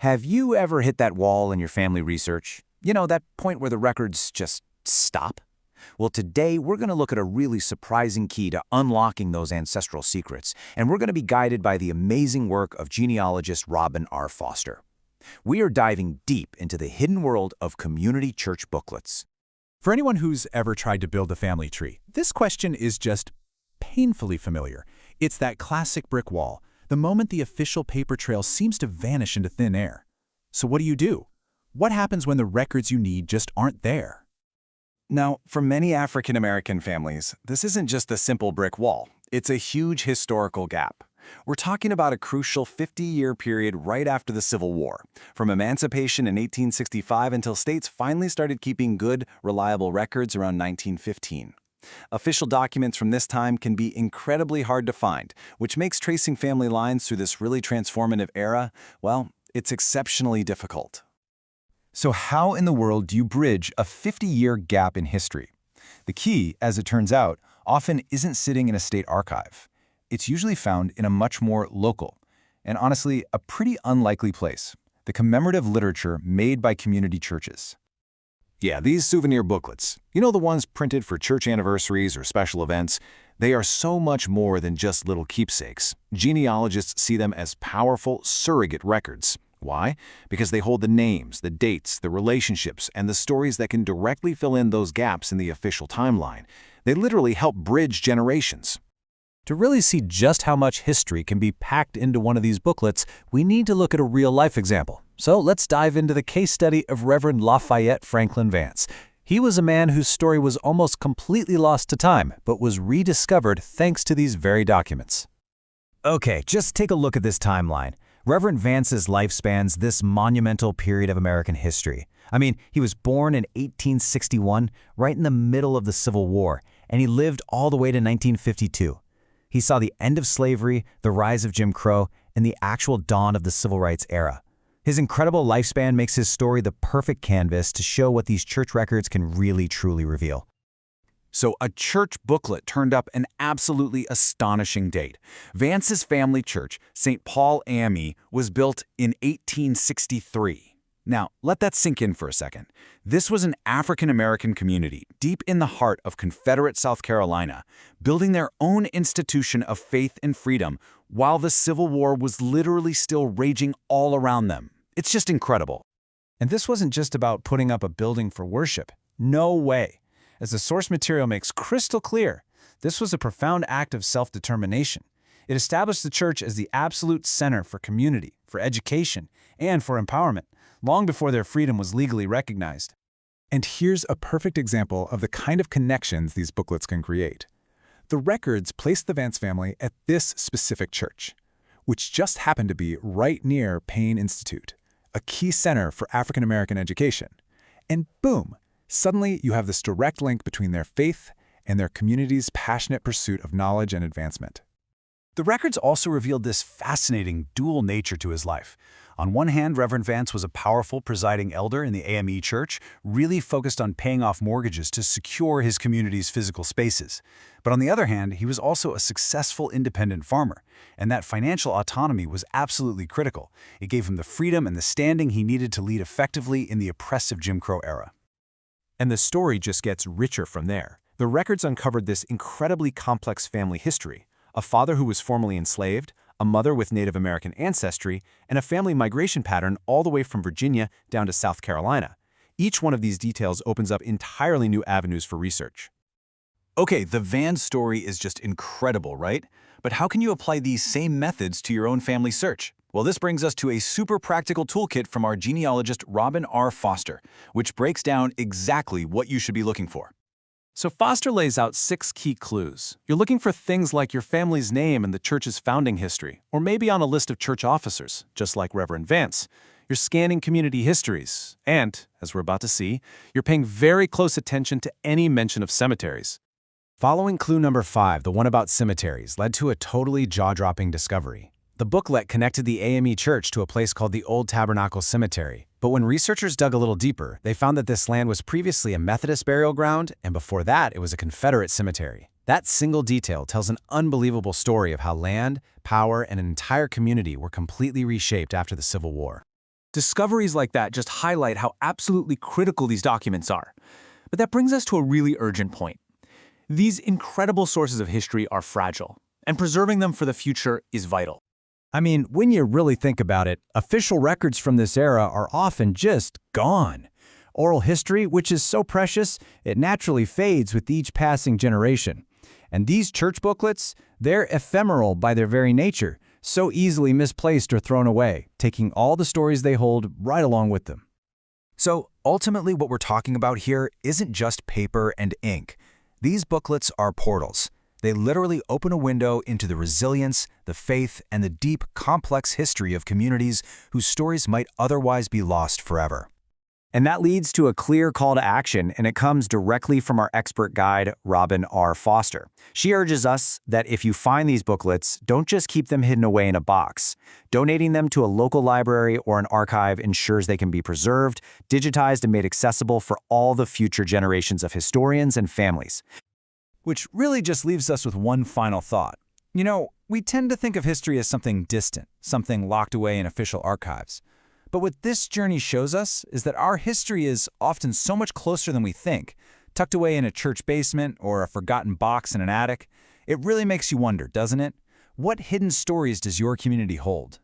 Have you ever hit that wall in your family research? You know, that point where the records just stop? Well, today we're going to look at a really surprising key to unlocking those ancestral secrets, and we're going to be guided by the amazing work of genealogist Robin R. Foster. We are diving deep into the hidden world of community church booklets. For anyone who's ever tried to build a family tree, this question is just painfully familiar. It's that classic brick wall, the moment the official paper trail seems to vanish into thin air. So what do? What happens when the records you need just aren't there? Now, for many African American families, this isn't just a simple brick wall. It's a huge historical gap. We're talking about a crucial 50-year period right after the Civil War, from emancipation in 1865 until states finally started keeping good, reliable records around 1915. Official documents from this time can be incredibly hard to find, which makes tracing family lines through this really transformative era, well, it's exceptionally difficult. So how in the world do you bridge a 50-year gap in history? The key, as it turns out, often isn't sitting in a state archive. It's usually found in a much more local, and honestly, a pretty unlikely place: the commemorative literature made by community churches. Yeah, these souvenir booklets, you know, the ones printed for church anniversaries or special events, they are so much more than just little keepsakes. Genealogists see them as powerful surrogate records. Why? Because they hold the names, the dates, the relationships, and the stories that can directly fill in those gaps in the official timeline. They literally help bridge generations. To really see just how much history can be packed into one of these booklets, we need to look at a real-life example. So let's dive into the case study of Reverend Lafayette Franklin Vance. He was a man whose story was almost completely lost to time, but was rediscovered thanks to these very documents. Okay, just take a look at this timeline. Reverend Vance's life spans this monumental period of American history. I mean, he was born in 1861, right in the middle of the Civil War, and he lived all the way to 1952. He saw the end of slavery, the rise of Jim Crow, and the actual dawn of the civil rights era. His incredible lifespan makes his story the perfect canvas to show what these church records can really truly reveal. So a church booklet turned up an absolutely astonishing date. Vance's family church, St. Paul AME, was built in 1863. Now, let that sink in for a second. This was an African-American community deep in the heart of Confederate South Carolina, building their own institution of faith and freedom while the Civil War was literally still raging all around them. It's just incredible. And this wasn't just about putting up a building for worship. No way. As the source material makes crystal clear, this was a profound act of self-determination. It established the church as the absolute center for community, for education, and for empowerment, long before their freedom was legally recognized. And here's a perfect example of the kind of connections these booklets can create. The records place the Vance family at this specific church, which just happened to be right near Payne Institute, a key center for African American education. And boom! Suddenly, you have this direct link between their faith and their community's passionate pursuit of knowledge and advancement. The records also revealed this fascinating dual nature to his life. On one hand, Reverend Vance was a powerful presiding elder in the AME Church, really focused on paying off mortgages to secure his community's physical spaces. But on the other hand, he was also a successful independent farmer, and that financial autonomy was absolutely critical. It gave him the freedom and the standing he needed to lead effectively in the oppressive Jim Crow era. And the story just gets richer from there. The records uncovered this incredibly complex family history: a father who was formerly enslaved, a mother with Native American ancestry, and a family migration pattern all the way from Virginia down to South Carolina. Each one of these details opens up entirely new avenues for research. Okay, the Vance story is just incredible, right? But how can you apply these same methods to your own family search? Well, this brings us to a super practical toolkit from our genealogist Robin R. Foster, which breaks down exactly what you should be looking for. So Foster lays out 6 key clues. You're looking for things like your family's name and the church's founding history, or maybe on a list of church officers, just like Reverend Vance. You're scanning community histories, and, as we're about to see, you're paying very close attention to any mention of cemeteries. Following clue number 5, the one about cemeteries, led to a totally jaw-dropping discovery. The booklet connected the AME Church to a place called the Old Tabernacle Cemetery. But when researchers dug a little deeper, they found that this land was previously a Methodist burial ground, and before that, it was a Confederate cemetery. That single detail tells an unbelievable story of how land, power, and an entire community were completely reshaped after the Civil War. Discoveries like that just highlight how absolutely critical these documents are. But that brings us to a really urgent point. These incredible sources of history are fragile, and preserving them for the future is vital. I mean, when you really think about it, official records from this era are often just gone. Oral history, which is so precious, it naturally fades with each passing generation. And these church booklets, they're ephemeral by their very nature, so easily misplaced or thrown away, taking all the stories they hold right along with them. So ultimately what we're talking about here isn't just paper and ink. These booklets are portals. They literally open a window into the resilience, the faith, and the deep, complex history of communities whose stories might otherwise be lost forever. And that leads to a clear call to action, and it comes directly from our expert guide, Robin R. Foster. She urges us that if you find these booklets, don't just keep them hidden away in a box. Donating them to a local library or an archive ensures they can be preserved, digitized, and made accessible for all the future generations of historians and families. Which really just leaves us with one final thought. You know, we tend to think of history as something distant, something locked away in official archives. But what this journey shows us is that our history is often so much closer than we think, tucked away in a church basement or a forgotten box in an attic. It really makes you wonder, doesn't it? What hidden stories does your community hold?